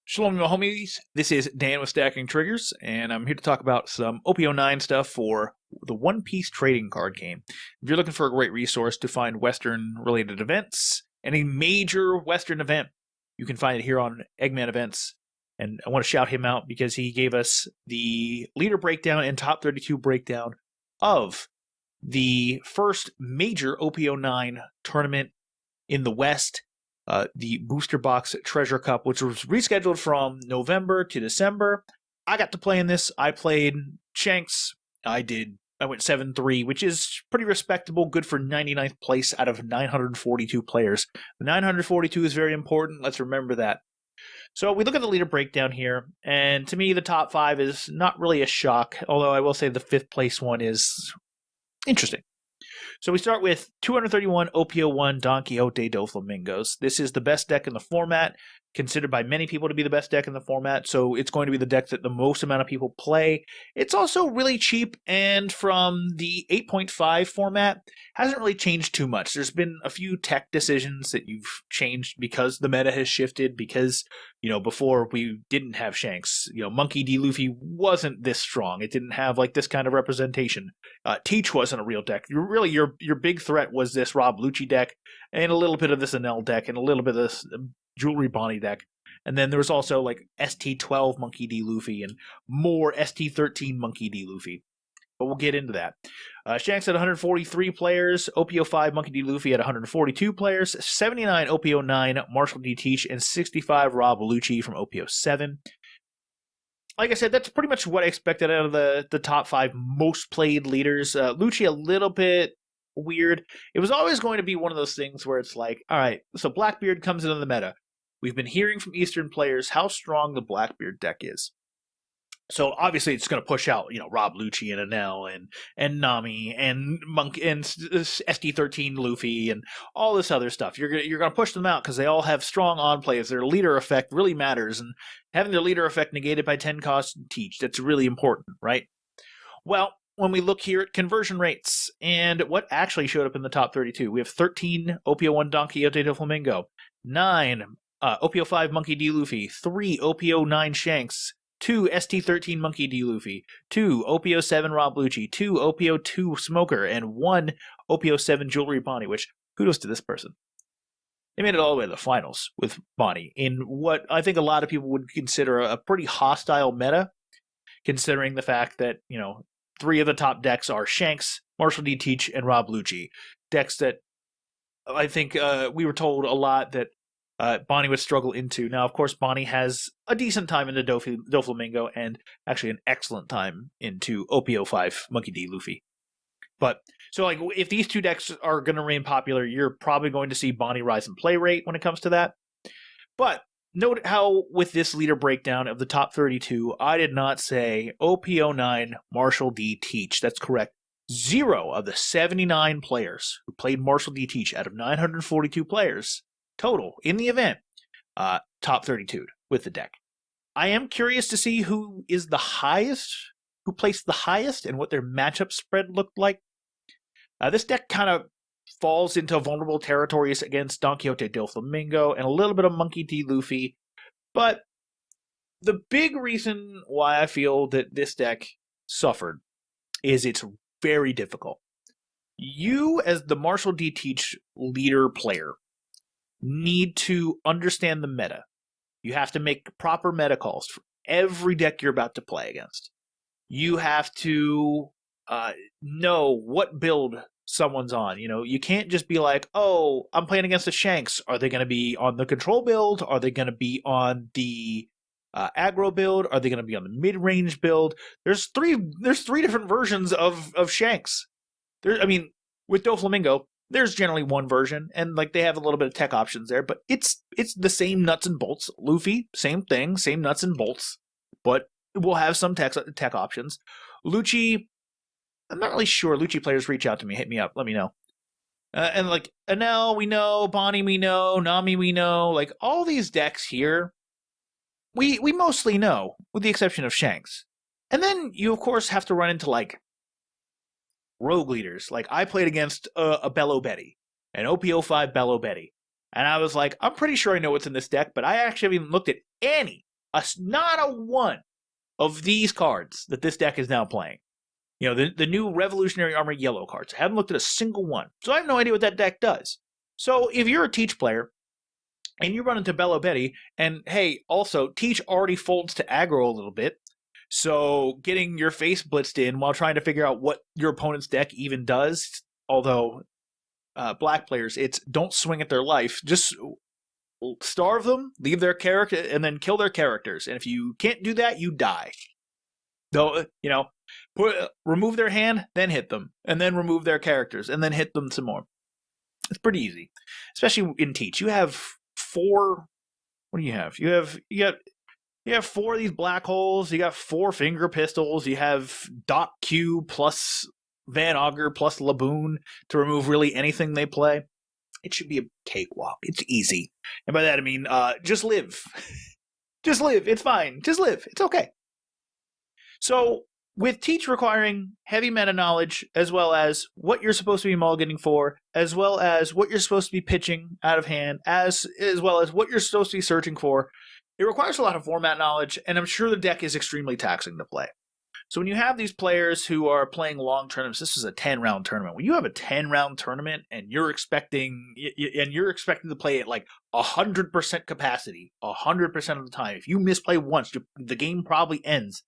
Shalom, my homies. This is Dan with Stacking Triggers, and I'm here to talk about some OP09 stuff for the One Piece trading card game. If you're looking for a great resource to find Western-related events, any major Western event, you can find it here on Egman Events. And I want to shout him out because he gave us the leader breakdown and top 32 breakdown of the first major OP09 tournament in the West. The Booster Box Treasure Cup, which was rescheduled from November to December. I got to play in this. I played Shanks. I went 7-3, which is pretty respectable. Good for 99th place out of 942 players. 942 is very important. Let's remember that. So we look at the leader breakdown here, and to me, the top 5 is not really a shock, although I will say the 5th place one is interesting. So we start with 231 OP01 Donquixote Doflamingos. This is the best deck in the format, considered by many people to be the best deck in the format, so it's going to be the deck that the most amount of people play. It's also really cheap, and from the 8.5 format, hasn't really changed too much. There's been a few tech decisions that you've changed because the meta has shifted, because, before we didn't have Shanks. Monkey D. Luffy wasn't this strong. It didn't have, this kind of representation. Teach wasn't a real deck. Your big threat was this Rob Lucci deck, and a little bit of this Enel deck, and a little bit of this Jewelry Bonnie deck. And then there was also ST12 Monkey D. Luffy and more ST13 Monkey D. Luffy. But we'll get into that. Shanks had 143 players, OP05 Monkey D. Luffy had 142 players, 79 OP09 Marshall D. Teach, and 65 Rob Lucci from OP07. Like I said, that's pretty much what I expected out of the top 5 most played leaders. Lucci a little bit weird. It was always going to be one of those things where it's all right, so Blackbeard comes into the meta. We've been hearing from Eastern players how strong the Blackbeard deck is. So obviously it's going to push out, Rob Lucci and Enel and Nami and Monk and ST13 Luffy and all this other stuff. You're going to push them out because they all have strong on plays. Their leader effect really matters, and having their leader effect negated by 10 cost Teach, that's really important, right? Well, when we look here at conversion rates and what actually showed up in the top 32, we have 13 OP01 Donquixote Doflamingo, 9 OP05 Monkey D. Luffy, 3 OP09 Shanks, 2 ST13 Monkey D. Luffy, 2 OP07 Rob Lucci, 2 OP02 Smoker, and 1 OP07 Jewelry Bonnie, which, kudos to this person. They made it all the way to the finals with Bonnie in what I think a lot of people would consider a pretty hostile meta, considering the fact that, 3 of the top decks are Shanks, Marshall D. Teach, and Rob Lucci. Decks that I think we were told a lot that Bonnie would struggle into. Now, of course, Bonnie has a decent time into Doflamingo and actually an excellent time into OP05 Monkey D. Luffy. But, so if these 2 decks are going to remain popular, you're probably going to see Bonnie rise in play rate when it comes to that. But note how with this leader breakdown of the top 32, I did not say OP09 Marshall D. Teach. That's correct. 0 of the 79 players who played Marshall D. Teach out of 942 players total in the event, top 32 with the deck. I am curious to see who is the highest, who placed the highest, and what their matchup spread looked like. This deck kind of falls into vulnerable territories against Donquixote Doflamingo and a little bit of Monkey D. Luffy, but the big reason why I feel that this deck suffered is it's very difficult. You, as the Marshall D. Teach leader player, need to understand the meta. You have to make proper meta calls for every deck you're about to play against. You have to know what build someone's on. You can't just be like, oh, I'm playing against the Shanks. Are they going to be on the control build? Are they going to be on the aggro build? Are they going to be on the mid-range build? There's three different versions of Shanks. With Doflamingo, there's generally one version, and they have a little bit of tech options there, but it's the same nuts and bolts. Luffy, same thing, same nuts and bolts, but we'll have some tech options. Lucci, I'm not really sure. Lucci players reach out to me, hit me up, let me know. And Enel, we know, Bonnie, we know, Nami, we know, all these decks here, we mostly know, with the exception of Shanks. And then you, of course, have to run into rogue leaders. I played against a Bello Betty, an OP05 Bello Betty. And I was like, I'm pretty sure I know what's in this deck, but I actually haven't looked at any Not a one of these cards that this deck is now playing. You know, the new Revolutionary Armor yellow cards. I haven't looked at a single one. So I have no idea what that deck does. So if you're a Teach player, and you run into Bello Betty, and hey, also, Teach already folds to aggro a little bit, so getting your face blitzed in while trying to figure out what your opponent's deck even does, although black players, it's don't swing at their life, just starve them, leave their character, and then kill their characters. And if you can't do that, you die. Though, you know, remove their hand, then hit them, and then remove their characters, and then hit them some more. It's pretty easy, especially in Teach. You have 4. What do you have? You have 4 of these black holes. You got 4 finger pistols. You have Doc Q plus Van Augur plus Laboon to remove really anything they play. It should be a cakewalk. It's easy, and by that I mean just live. Just live. It's fine. Just live. It's okay. So with Teach requiring heavy meta knowledge, as well as what you're supposed to be mulliganing for, as well as what you're supposed to be pitching out of hand, as well as what you're supposed to be searching for, it requires a lot of format knowledge, and I'm sure the deck is extremely taxing to play. So when you have these players who are playing long tournaments, this is a 10-round tournament. When you have a 10-round tournament and you're expecting to play at like 100% capacity, 100% of the time, if you misplay once, the game probably ends.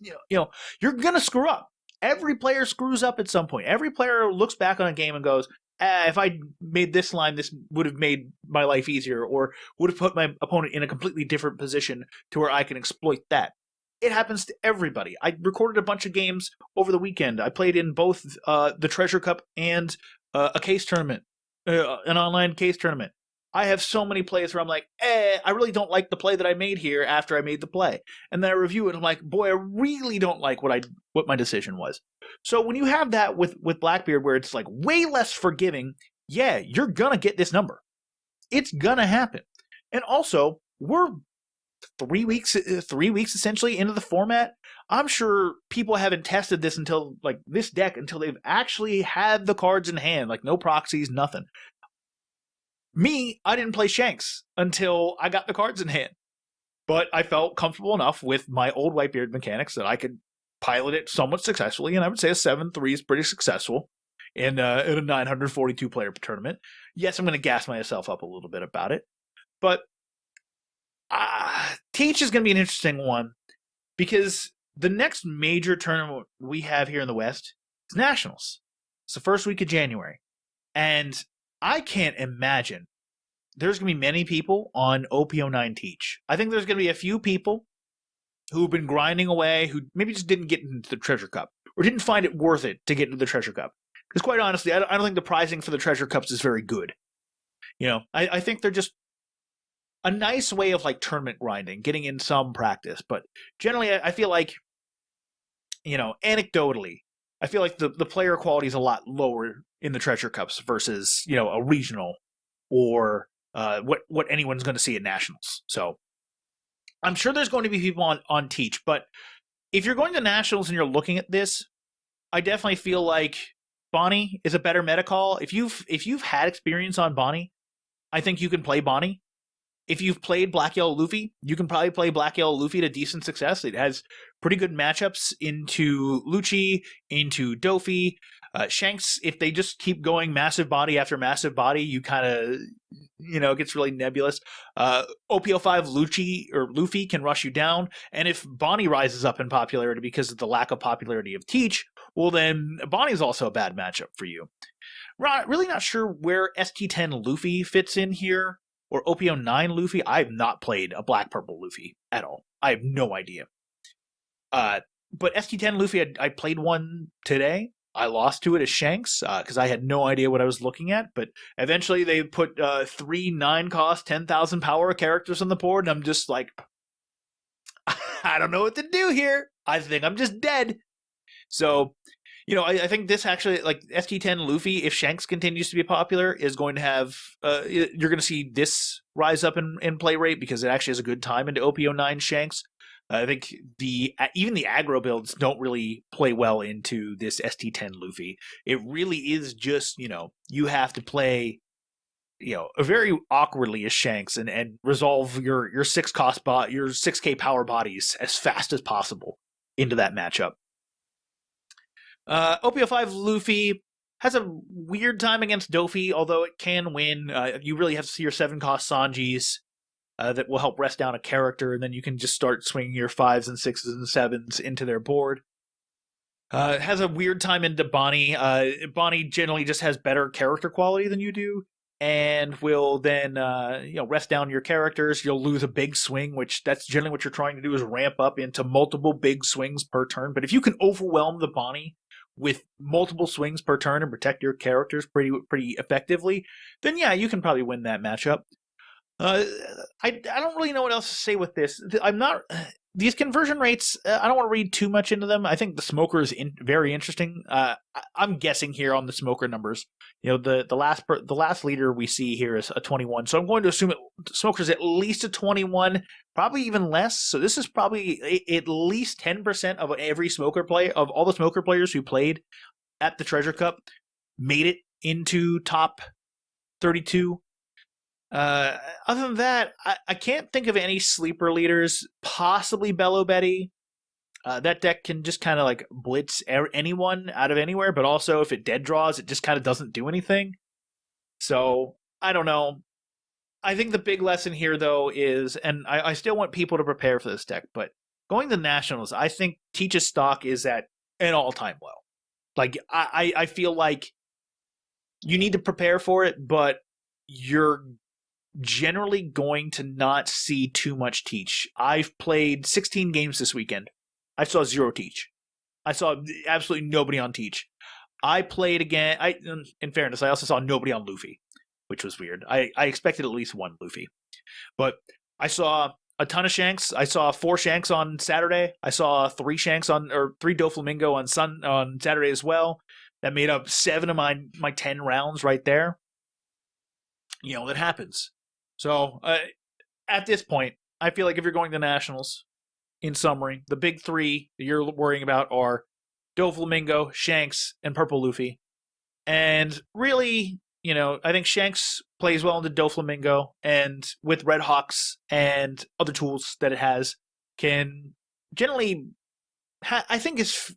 You know, you're going to screw up. Every player screws up at some point. Every player looks back on a game and goes, if I made this line, this would have made my life easier, or would have put my opponent in a completely different position to where I can exploit that. It happens to everybody. I recorded a bunch of games over the weekend. I played in both the Treasure Cup and a case tournament, an online case tournament. I have so many plays where I'm like, I really don't like the play that I made here after I made the play. And then I review it and I'm like, boy, I really don't like what my decision was. So when you have that with Blackbeard where it's like way less forgiving, yeah, you're going to get this number. It's going to happen. And also, we're 3 weeks essentially into the format. I'm sure people haven't tested this until like this deck until they've actually had the cards in hand, like no proxies, nothing. Me, I didn't play Shanks until I got the cards in hand. But I felt comfortable enough with my old Whitebeard mechanics that I could pilot it somewhat successfully, and I would say a 7-3 is pretty successful in a 942-player tournament. Yes, I'm going to gas myself up a little bit about it, but Teach is going to be an interesting one because the next major tournament we have here in the West is Nationals. It's the first week of January, and I can't imagine there's going to be many people on OP09 Teach. I think there's going to be a few people who've been grinding away, who maybe just didn't get into the Treasure Cup, or didn't find it worth it to get into the Treasure Cup. Because quite honestly, I don't think the pricing for the Treasure Cups is very good. You know, I think they're just a nice way of like tournament grinding, getting in some practice. But generally, I feel like, you know, anecdotally, I feel like the player quality is a lot lower in the Treasure Cups versus, you know, a regional or what anyone's going to see at Nationals. So I'm sure there's going to be people on Teach, but if you're going to Nationals and you're looking at this, I definitely feel like Bonnie is a better meta call. If you've had experience on Bonnie, I think you can play Bonnie. If you've played Black Yellow Luffy, you can probably play Black Yellow Luffy to decent success. It has pretty good matchups into Lucci, into Dofi, Shanks. If they just keep going massive body after massive body, you kind of, you know, it gets really nebulous. OP05 Lucci or Luffy can rush you down. And if Bonnie rises up in popularity because of the lack of popularity of Teach, well then Bonnie's also a bad matchup for you. Really not sure where ST10 Luffy fits in here. Or OP09 Luffy. I have not played a black-purple Luffy at all. I have no idea. But ST10 Luffy, I played one today. I lost to it as Shanks because I had no idea what I was looking at. But eventually they put 3 9-cost, 10,000 power characters on the board, and I'm just like, I don't know what to do here. I think I'm just dead. So, you know, I think this actually, like ST10 Luffy, if Shanks continues to be popular, is going to have, you're going to see this rise up in play rate because it actually has a good time into OP09 Shanks. I think even the aggro builds don't really play well into this ST10 Luffy. It really is just, you know, you have to play very awkwardly as Shanks and resolve your 6K power bodies as fast as possible into that matchup. OPO5 Luffy has a weird time against Dofi, although it can win. You really have to see your 7-cost Sanjis that will help rest down a character, and then you can just start swinging your 5s and 6s and 7s into their board. Has a weird time into Bonnie. Bonnie generally just has better character quality than you do, and will then rest down your characters. You'll lose a big swing, which that's generally what you're trying to do, is ramp up into multiple big swings per turn. But if you can overwhelm the Bonnie with multiple swings per turn and protect your characters pretty effectively, then yeah, you can probably win that matchup. I don't really know what else to say with this. These conversion rates, I don't want to read too much into them. I think the Smoker is very interesting. I'm guessing here on the Smoker numbers. The last leader we see here is a 21, so I'm going to assume Smoker's at least a 21, probably even less. So this is probably at least 10% of every Smoker play, of all the Smoker players who played at the Treasure Cup, made it into top 32. Other than that, I can't think of any sleeper leaders. Possibly Bello Betty. That deck can just kind of like blitz anyone out of anywhere, but also if it dead draws, it just kind of doesn't do anything. So, I don't know. I think the big lesson here, though, is, and I still want people to prepare for this deck, but going to Nationals, I think Teach's stock is at an all-time low. Like, I feel like you need to prepare for it, but you're generally going to not see too much Teach. I've played 16 games this weekend. I saw 0 Teach. I saw absolutely nobody on Teach. I played again. In fairness, I also saw nobody on Luffy, which was weird. I expected at least one Luffy. But I saw a ton of Shanks. I saw 4 Shanks on Saturday. I saw 3 Doflamingo on Saturday as well. That made up 7 of my 10 rounds right there. That happens. So, at this point, I feel like if you're going to Nationals, in summary, the big 3 that you're worrying about are Doflamingo, Shanks, and Purple Luffy. And really, I think Shanks plays well into Doflamingo, and with Red Hawks and other tools that it has, can generally, I think, is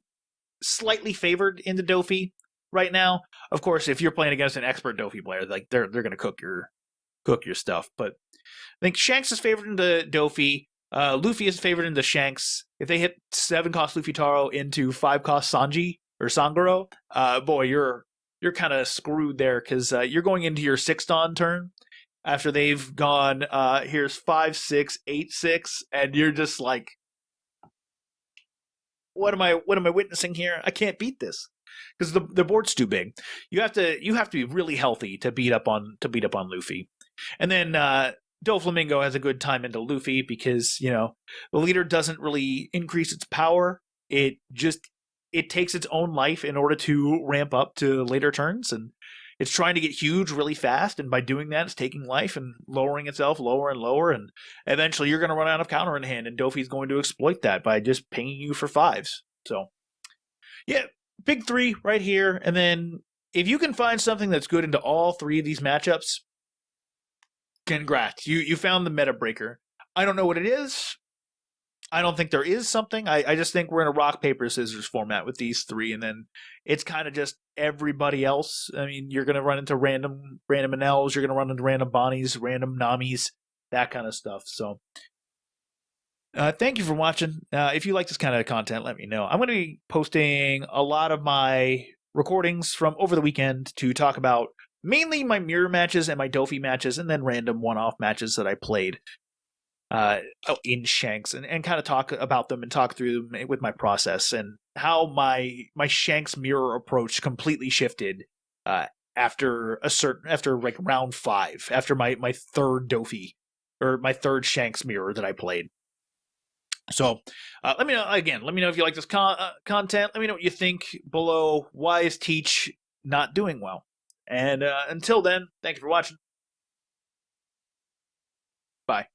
slightly favored into Dofi right now. Of course, if you're playing against an expert Dofi player, like they're going to cook your stuff. But I think Shanks is favored into Dofi. Luffy is favored into Shanks. If they hit 7-cost Luffy Taro into 5-cost Sanji or Sangoro, boy, you're kind of screwed there, because you're going into your 6th turn after they've gone. Here's 5, 6, 8, 6, and you're just like, what am I witnessing here? I can't beat this, because the board's too big. You have to be really healthy to beat up on Luffy. And then Doflamingo has a good time into Luffy, because the leader doesn't really increase its power. It takes its own life in order to ramp up to later turns, and it's trying to get huge really fast, and by doing that, it's taking life and lowering itself lower and lower, and eventually you're going to run out of counter in hand, and Dofi's going to exploit that by just pinging you for 5s. So, yeah, big 3 right here, and then if you can find something that's good into all 3 of these matchups, congrats. You found the meta breaker. I don't know what it is. I don't think there is something. I just think we're in a rock, paper, scissors format with these 3, and then it's kind of just everybody else. I mean, you're going to run into random Manels, you're going to run into random Bonnies, random Namis, that kind of stuff. So, thank you for watching. If you like this kind of content, let me know. I'm going to be posting a lot of my recordings from over the weekend to talk about mainly my mirror matches and my Dofi matches, and then random one-off matches that I played in Shanks, and kind of talk about them and talk through them with my process, and how my Shanks mirror approach completely shifted after like round 5, after my 3rd Dofi, or my 3rd Shanks mirror that I played. So let me know if you like this content. Let me know what you think below. Why is Teach not doing well? And until then, thank you for watching. Bye.